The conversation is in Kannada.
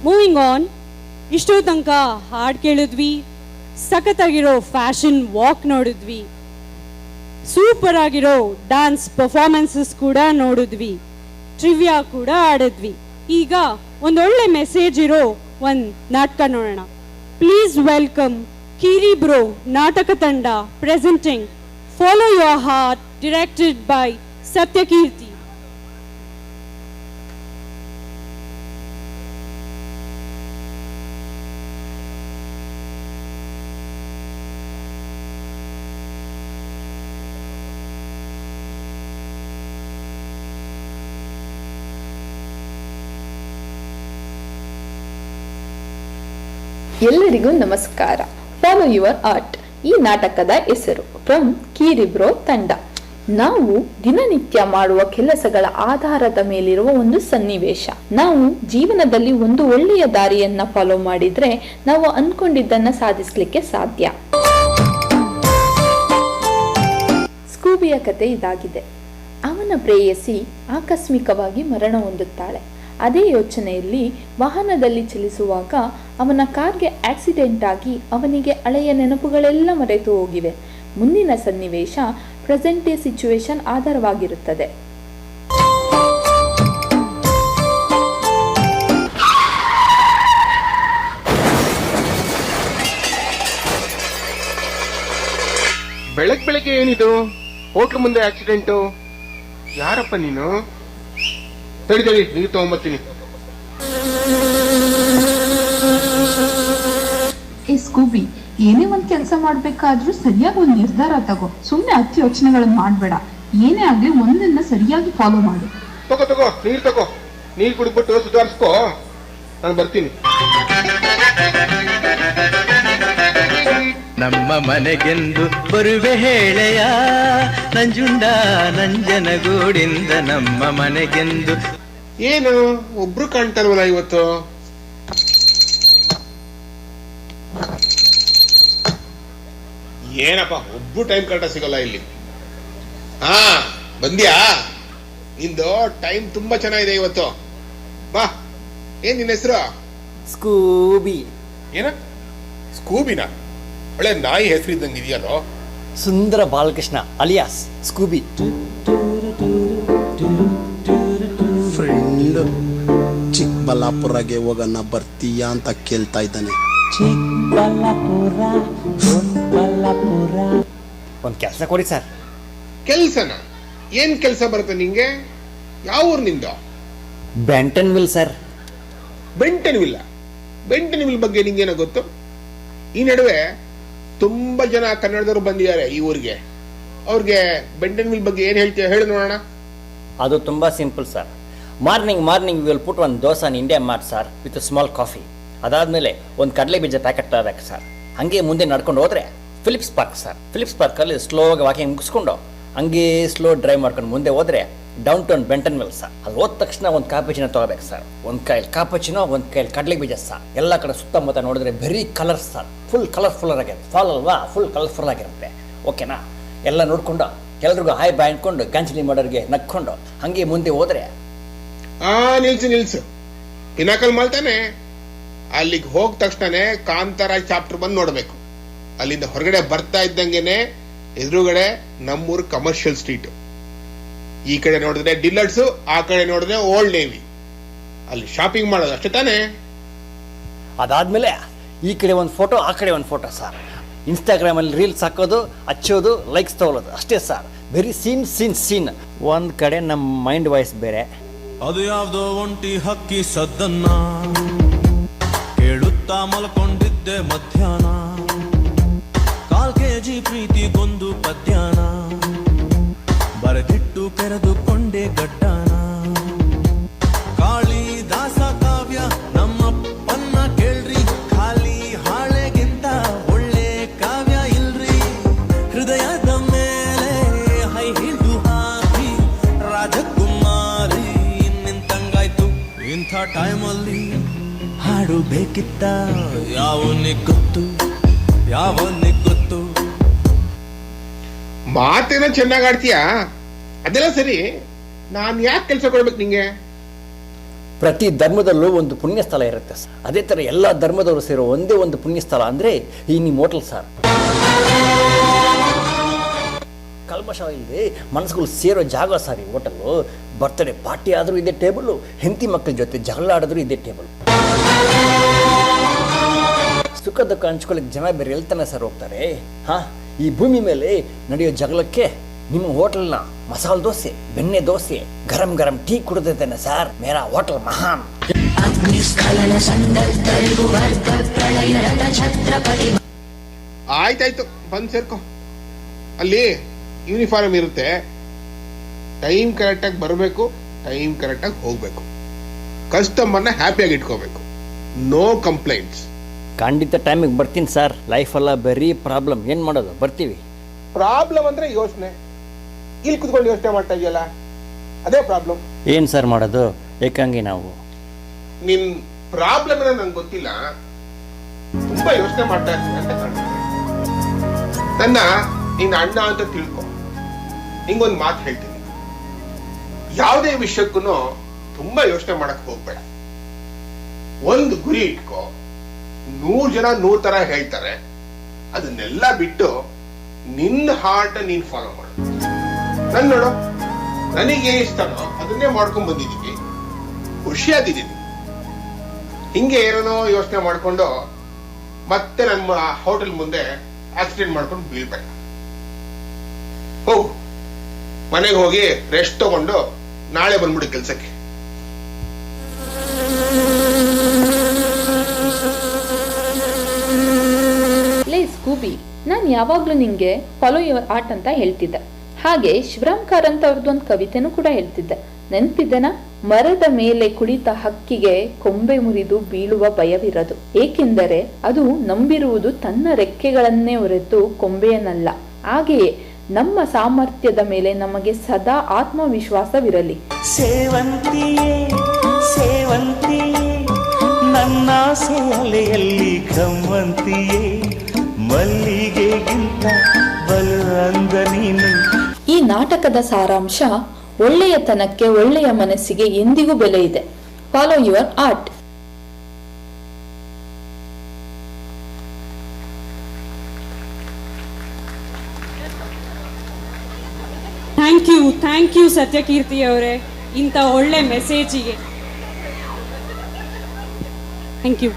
ಮೂವಿಂಗ್ ಆನ್, ಇಷ್ಟೋ ತನಕ ಹಾಡು ಕೇಳಿದ್ವಿ, ಸಖತ್ತಾಗಿರೋ ಫ್ಯಾಷನ್ ವಾಕ್ ನೋಡಿದ್ವಿ, ಸೂಪರ್ ಆಗಿರೋ ಡ್ಯಾನ್ಸ್ ಪರ್ಫಾರ್ಮೆನ್ಸಸ್ ಕೂಡ ನೋಡಿದ್ವಿ, ಟ್ರಿವಿಯಾ ಕೂಡ ಆಡಿದ್ವಿ. ಈಗ ಒಂದೊಳ್ಳೆ ಮೆಸೇಜ್ ಇರೋ ಒಂದು ನಾಟಕ ನೋಡೋಣ. ಪ್ಲೀಸ್ ವೆಲ್ಕಮ್ ಕೀರಿ ಬ್ರೋ ನಾಟಕ ತಂಡ presenting follow your heart, directed by Sathyakeerthi. ಎಲ್ಲರಿಗೂ ನಮಸ್ಕಾರ. ಫಾಲೋ ಯುವರ್ ಆರ್ಟ್ ಈ ನಾಟಕದ ಹೆಸರು ಫ್ರಮ್ ಕೀರಿಬ್ರೋ ತಂಡ. ನಾವು ದಿನನಿತ್ಯ ಮಾಡುವ ಕೆಲಸಗಳ ಆಧಾರದ ಮೇಲಿರುವ ಒಂದು ಸನ್ನಿವೇಶ. ನಾವು ಜೀವನದಲ್ಲಿ ಒಂದು ಒಳ್ಳೆಯ ದಾರಿಯನ್ನ ಫಾಲೋ ಮಾಡಿದ್ರೆ ನಾವು ಅನ್ಕೊಂಡಿದ್ದನ್ನ ಸಾಧಿಸ್ಲಿಕ್ಕೆ ಸಾಧ್ಯ. ಸ್ಕೂಬಿಯ ಕತೆ ಇದಾಗಿದೆ. ಅವನ ಪ್ರೇಯಸಿ ಆಕಸ್ಮಿಕವಾಗಿ ಮರಣ ಹೊಂದುತ್ತಾಳೆ. ಅದೇ ಯೋಚನೆಯಲ್ಲಿ ವಾಹನದಲ್ಲಿ ಚಲಿಸುವಾಗ ಅವನ ಕಾರ್ಗೆ ಆಕ್ಸಿಡೆಂಟ್ ಆಗಿ ಅವನಿಗೆ ಹಳೆಯ ನೆನಪುಗಳೆಲ್ಲ ಮರೆತು ಹೋಗಿವೆ. ಮುಂದಿನ ಸನ್ನಿವೇಶ ಪ್ರೆಸೆಂಟ್ ಡೇ ಸಿಚುವೇಶನ್ ಆಧಾರವಾಗಿರುತ್ತದೆ. ಬೆಳಗ್ಗೆ ಏನಿದು ಹೋಟ್ಲು ಮುಂದೆ ಆಕ್ಸಿಡೆಂಟು? ಯಾರಪ್ಪ ನೀನು? ತಡಿ ನೀರು ತಗೊಂಬರ್ತೀನಿ. ಸ್ಕೂಬಿ, ಏನೇ ಒಂದ್ ಕೆಲಸ ಮಾಡ್ಬೇಕಾದ್ರೂ ಸರಿಯಾಗಿ ಒಂದ್ ನಿರ್ಧಾರ ತಗೋ. ಸುಮ್ನೆ ಅತಿ ಯೋಚನೆಗಳನ್ನ ಮಾಡ್ಬೇಡ. ಏನೇ ಆಗ್ಲಿ ಒಂದನ್ನ ಸರಿಯಾಗಿ ಫಾಲೋ ಮಾಡು. ತಗೋ ನೀರ್ ಕುಡಿದ್ಬಿಟ್ಟು ಸುಧಾರಿಸ್ಕೋ, ನಾನು ಬರ್ತೀನಿ. ನಮ್ಮ ಮನೆಗೆಂದು ಬರುವೆ ಹೇಳೆಯ ನಂಜುಂಡ ನಂಜನಗೂಡಿಂದ ನಮ್ಮ ಮನೆಗೆಂದು. ಏನು ಒಬ್ರು ಕಾಣ್ತಾರವಲ್ಲ ಇವತ್ತು? ಏನಪ್ಪ ಒಬ್ರು ಟೈಮ್ ಕರೆಕ್ಟಾಗಿ ಸಿಗಲ್ಲ ಇಲ್ಲಿ. ಹಾ ಬಂದ್ಯಾ? ನಿಂದು ಟೈಮ್ ತುಂಬಾ ಚೆನ್ನಾಗಿದೆ ಇವತ್ತು. ಬಾ. ಏನ್ ನಿನ್ನ ಹೆಸರು? ಸ್ಕೂಬಿ. ಏನ ಸ್ಕೂಬಿನ? ಒಳ್ಳೆ ನಾಯಿ ಹೆಸರು ಇದ್ದಂಗೆ ಇದೆಯಲ್ಲೋ. ಸುಂದರ ಬಾಲಕೃಷ್ಣ ಅಲಿಯಾಸ್ ಸ್ಕೂಬಿ. ಫ್ರೆಂಡ್ ಚಿಕ್ಕಬಳ್ಳಾಪುರಗೆ ಹೋಗೋಣ ಬರ್ತೀಯಾ ಅಂತ ಕೇಳ್ತಾ ಇದ್ದಾನೆ. ಒಂದು ಕೆಲಸ ಕೊಡಿ ಸರ್. ಕೆಲ್ಸನ? ಏನ್ ಕೆಲ್ಸ ಬರುತ್ತೆ ನಿಂಗೆ? ಯಾವ ಊರ್ ನಿಂದು? Benton will sir. Benton will ಬಗ್ಗೆ ನಿಂಗೇನೋ ಗೊತ್ತು? ಈ ನಡುವೆ ತುಂಬಾ ಜನ ಕನ್ನಡದವರು ಬಂದಿದ್ದಾರೆ ಈ ಊರಿಗೆ. ಅವ್ರಿಗೆ ಬೆಂಟನ್ ವಿಲ್ ಬಗ್ಗೆ ಏನ್ ಹೇಳ್ತೀಯ ಹೇಳು ನೋಡೋಣ. ಅದು ತುಂಬಾ simple sir. Morning will put ಒಂದು dosa India mart sir with small coffee. ಅದಾದ್ಮೇಲೆ ಒಂದು ಕಡಲೆ ಬೀಜ ಪ್ಯಾಕೆಟ್ ತರಬೇಕು ಸರ್. ಹಂಗೆ ಮುಂದೆ ನಡ್ಕೊಂಡು ಹೋದ್ರೆ ಫಿಲಿಪ್ಸ್ ಪಾರ್ಕ್ ಸರ್. ಫಿಲಿಪ್ಸ್ ಪಾರ್ಕಲ್ಲಿ ಸ್ಲೋವಾಗಿ ವಾಕಿಂಗ್ ಮುಗಿಸ್ಕೊಂಡು ಹಂಗೆ ಸ್ಲೋ ಡ್ರೈವ್ ಮಾಡ್ಕೊಂಡು ಮುಂದೆ ಹೋದ್ರೆ down town Benton will sir. ಅದು ಹೋದ ತಕ್ಷಣ ಒಂದು ಕಾಪುಚಿನೋ ತಗೋಬೇಕು ಸರ್. ಒಂದು ಕೈಲಿ ಕಾಪುಚಿನೋ, ಒಂದು ಕೈಲಿ ಕಡಲೆ ಬೀಜ ಸರ್. ಎಲ್ಲ ಕಡೆ ಸುತ್ತಮುತ್ತ ನೋಡಿದ್ರೆ ಬರೀ ಕಲರ್ಸ್ ಸರ್. ಫುಲ್ ಕಲರ್ಫುಲ್ ಆಗಿರುತ್ತೆ. ಫಾಲ್ ಅಲ್ವಾ, ಫುಲ್ ಕಲರ್ಫುಲ್ ಆಗಿರುತ್ತೆ. ಓಕೆನಾ? ಎಲ್ಲ ನೋಡ್ಕೊಂಡು ಎಲ್ರಿಗೂ ಹಾಯ್ ಬಾಯ್ ಅಂದ್ಕೊಂಡು ಗಂಜಲಿ ಮಾಡೋರಿಗೆ ನಕ್ಕೊಂಡು ಹಂಗೆ ಮುಂದೆ ಹೋದ್ರೆ. ನಿಲ್ಸು ಪಿನಾಕಲ್ ಮಾಡ್ತಾನೆ. ಅಲ್ಲಿಗೆ ಹೋದ ತಕ್ಷಣನೇ ಕಾಂತಾರ ಚಾಪ್ಟರ್ ಬಂದು ನೋಡ್ಬೇಕು. ಅಲ್ಲಿಂದ ಹೊರಗಡೆ ಬರ್ತಾ ಇದ್ದಂಗೆನೆ ಎದುರುಗಡೆ ನಮ್ಮೂರು ಕಮರ್ಷಿಯಲ್ ಸ್ಟ್ರೀಟ್. ಈ ಕಡೆ ನೋಡಿದ್ರೆ ಡಿಲ್ಲರ್ಸ್, ಆ ಕಡೆ ನೋಡಿದ್ರೆ ಓಲ್ಡ್ ನೇವಿ. ಅಲ್ಲಿ ಶಾಪಿಂಗ್ ಮಾಡೋದು ಅಷ್ಟೇ ತಾನೆ. ಅದಾದ್ಮೇಲೆ ಈ ಕಡೆ ಒಂದು ಫೋಟೋ, ಆ ಕಡೆ ಒಂದು ಫೋಟೋ ಸರ್. ಇನ್ಸ್ಟಾಗ್ರಾಮಲ್ಲಿ ರೀಲ್ಸ್ ಹಾಕೋದು, ಹಚ್ಚೋದು, ಲೈಕ್ಸ್ ತಗೊಳ್ಳೋದು ಅಷ್ಟೇ ಸರ್. Very scene. ಒಂದು ಕಡೆ ನಮ್ಮ ಮೈಂಡ್ ವಾಯ್ಸ್ ಬೇರೆ. ಅದು ಯಾವ್ದೋ ಒಂಟಿ ಹಕ್ಕಿ ಸದ್ದನ್ನ ಕೇಳುತ್ತಾ ಮಲ್ಕೊಂಡಿದ್ದೆ ಮಧ್ಯಾಹ್ನ. 4 kg ಪ್ರೀತಿಗೊಂದು ಪದ್ಯಾನ ಬರೆದಿಟ್ಟು ಕೆರೆದುಕೊಂಡೆ ಗಡ್ಡಾನ. ಕಾಳಿದಾಸ ಕಾವ್ಯ ನಮ್ಮಪ್ಪನ್ನ ಕೇಳ್ರಿ, ಖಾಲಿ ಹಾಳೆಗಿಂತ ಒಳ್ಳೆ ಕಾವ್ಯ ಇಲ್ರಿ. ಹೃದಯದ ಮೇಲೆ ಹೈ ಹಿಡಿದು ಹಾಕಿ ರಾಜಕುಮಾರಿ ನಿಂತಂಗಾಯ್ತು. ಇಂಥ ಟೈಮಲ್ಲಿ ಹಾಡು ಬೇಕಿತ್ತ? ಯಾವನಿಗೆ ಗೊತ್ತು. ಮಾತೇನೋ ಚೆನ್ನಾಗಿ ಆಡ್ತೀಯಾ, ಅದೆಲ್ಲ ಸರಿ. ನಾನ್ ಯಾಕೆ ಕೆಲಸ ಕೊಡ್ಬೇಕು ನಿಂಗೆ? ಪ್ರತಿ ಧರ್ಮದಲ್ಲೂ ಒಂದು ಪುಣ್ಯ ಸ್ಥಳ ಇರುತ್ತೆ ಸರ್. ಅದೇ ಥರ ಎಲ್ಲ ಧರ್ಮದವರು ಸೇರೋ ಒಂದೇ ಒಂದು ಪುಣ್ಯ ಸ್ಥಳ ಅಂದರೆ ಈ ನಿಮ್ಮ ಹೋಟೆಲ್ ಸರ್. ಕಲ್ಮಶ ಇಲ್ಲದೆ ಮನಸ್ಸುಗಳು ಸೇರೋ ಜಾಗ ಸರ್ ಈ ಹೋಟೆಲು. ಬರ್ತ್ಡೇ ಪಾರ್ಟಿ ಆದರೂ ಇದೇ ಟೇಬಲು, ಹೆಂಡತಿ ಮಕ್ಕಳ ಜೊತೆ ಜಗಳ ಆಡಿದ್ರು ಇದೇ ಟೇಬಲ್. ಸುಖ ದುಃಖ ಹಂಚ್ಕೊಳ್ಳಿಕ್ಕೆ ಜನ ಬೇರೆ ಎಲ್ತಾನೆ ಸರ್ ಹೋಗ್ತಾರೆ. ಹಾಂ, ಈ ಭೂಮಿ ಮೇಲೆ ನಡೆಯೋ ಜಗಳಕ್ಕೆ ನಿಮ್ಮ ಹೋಟೆಲ್ನ ಮಸಾಲೆ ದೋಸೆ, ಬೆಣ್ಣೆ ದೋಸೆ, ಗರಂ ಗರಂ ಟೀ ಕುಡಿದಿದ್ದೇನೆ ಸರ್. ಮೇರಾ ಹೋಟೆಲ್ ಮಹಾನ್. ಆಯ್ತಾಯ್ತು, ಬಂದು ಸೇರ್ಕೊ. ಅಲ್ಲಿ ಯೂನಿಫಾರ್ಮ್ ಇರುತ್ತೆ, ಟೈಮ್ ಕರೆಕ್ಟಾಗಿ ಬರಬೇಕು, ಟೈಮ್ ಕರೆಕ್ಟಾಗಿ ಹೋಗ್ಬೇಕು, ಕಸ್ಟಮರ್ನ ಹ್ಯಾಪಿಯಾಗಿ ಇಟ್ಕೋಬೇಕು, ನೋ ಕಂಪ್ಲೇಂಟ್ಸ್. ಖಂಡಿತ ಟೈಮಿಗೆ ಬರ್ತೀನಿ ಸರ್. ಲೈಫೆಲ್ಲ ಬರೀ ಪ್ರಾಬ್ಲಮ್, ಏನು ಮಾಡೋದು, ಬರ್ತೀವಿ. ಪ್ರಾಬ್ಲಮ್ ಅಂದ್ರೆ ಯೋಚನೆ, ಇಲ್ಲಿ ಕುತ್ಕೊಂಡು ಯೋಚನೆ ಮಾಡ್ತಾ ಇದೆಯಲ್ಲ, ಅದೇ ಪ್ರಾಬ್ಲಮ್. ಏನು ಸರ್ ಮಾಡೋದು, ಏಕಾಂಗಿ ನಾವು. ನಿನ್ ಪ್ರಾಬ್ಲಮ್ ನಂಗೆ ಗೊತ್ತಿಲ್ಲ, ತುಂಬಾ ಯೋಚನೆ ಮಾಡ್ತಾ ಇರ್ತೀನಿ ಅಂತ ಕಾಣ್ತದೆ. ನನ್ನ ನಿನ್ನ ಅಣ್ಣ ಅಂತ ತಿಳ್ಕೊ. ಹಿಂಗೊಂದು ಮಾತು ಹೇಳ್ತೀನಿ, ಯಾವುದೇ ವಿಷಯಕ್ಕೂ ತುಂಬಾ ಯೋಚನೆ ಮಾಡಕ್ ಹೋಗ್ಬೇಡ. ಒಂದು ಗುರಿ ಇಟ್ಕೋ. 100 ಜನ 100 ತರ ಹೇಳ್ತಾರೆ, ಅದನ್ನೆಲ್ಲ ಬಿಟ್ಟು ನಿನ್ನ ಹಾರ್ಟ್ ನೀನ್ ಫಾಲೋ ಮಾಡು. ನನ್ ನೋಡು, ನನಗೆ ಇಷ್ಟನೋ ಅದನ್ನೇ ಮಾಡ್ಕೊಂಡ್ ಬಂದಿದ್ದೀನಿ, ಖುಷಿಯಾಗಿದ್ದೀನಿ. ಹಿಂಗೆ ಏನೋ ಯೋಚನೆ ಮಾಡ್ಕೊಂಡು ಮತ್ತೆ ನಮ್ಮ ಹೋಟೆಲ್ ಮುಂದೆ ಆಕ್ಸಿಡೆಂಟ್ ಮಾಡ್ಕೊಂಡು ಬೀಳ್ಬೇಡ. ಹೋಗು, ಮನೆಗೆ ಹೋಗಿ ರೆಸ್ಟ್ ತಗೊಂಡು ನಾಳೆ ಬಂದ್ಬಿಡಿ ಕೆಲ್ಸಕ್ಕೆ. ಲೇ ಸ್ಕೂಬಿ, ನಾನು ಯಾವಾಗ್ಲೂ ನಿಂಗೆ ಫಾಲೋ ಯುವರ್ ಆರ್ಟ್ ಅಂತ ಹೇಳ್ತಿದ್ದೆ. ಹಾಗೆ ಶಿವರಾಮ್ ಕಾರಂತ್ ಅವ್ರದ್ದು ಒಂದು ಕವಿತೆನೂ ಕೂಡ ಹೇಳ್ತಿದ್ದೆ, ನೆನ್ಪಿದ್ದೆನಾ? ಮರದ ಮೇಲೆ ಕುಳಿತ ಹಕ್ಕಿಗೆ ಕೊಂಬೆ ಮುರಿದು ಬೀಳುವ ಭಯವಿರದು, ಏಕೆಂದರೆ ಅದು ನಂಬಿರುವುದು ತನ್ನ ರೆಕ್ಕೆಗಳನ್ನೇ ಹೊರತು ಕೊಂಬೆಯನ್ನಲ್ಲ. ಹಾಗೆಯೇ ನಮ್ಮ ಸಾಮರ್ಥ್ಯದ ಮೇಲೆ ನಮಗೆ ಸದಾ ಆತ್ಮವಿಶ್ವಾಸವಿರಲಿ. ಸೇವಂತಿಯೇ ಸೇವಂತಿಯೇ ನನ್ನ ಸೇಲೆಯಲ್ಲಿ ಕಮ್ಮಂತಿಯೇ, ಮಲ್ಲಿಗೆಗಿಂತ ಬಲು ಅಂದ ನೀನು. ಈ ನಾಟಕದ ಸಾರಾಂಶ, ಒಳ್ಳೆಯತನಕ್ಕೆ, ಒಳ್ಳೆಯ ಮನಸ್ಸಿಗೆ ಎಂದಿಗೂ ಬೆಲೆ ಇದೆ. Follow your art. Thank you Sathyakeerthi ಅವರೇ, ಇಂಥ ಒಳ್ಳೆ ಮೆಸೇಜಿಗೆ ಥ್ಯಾಂಕ್ ಯು.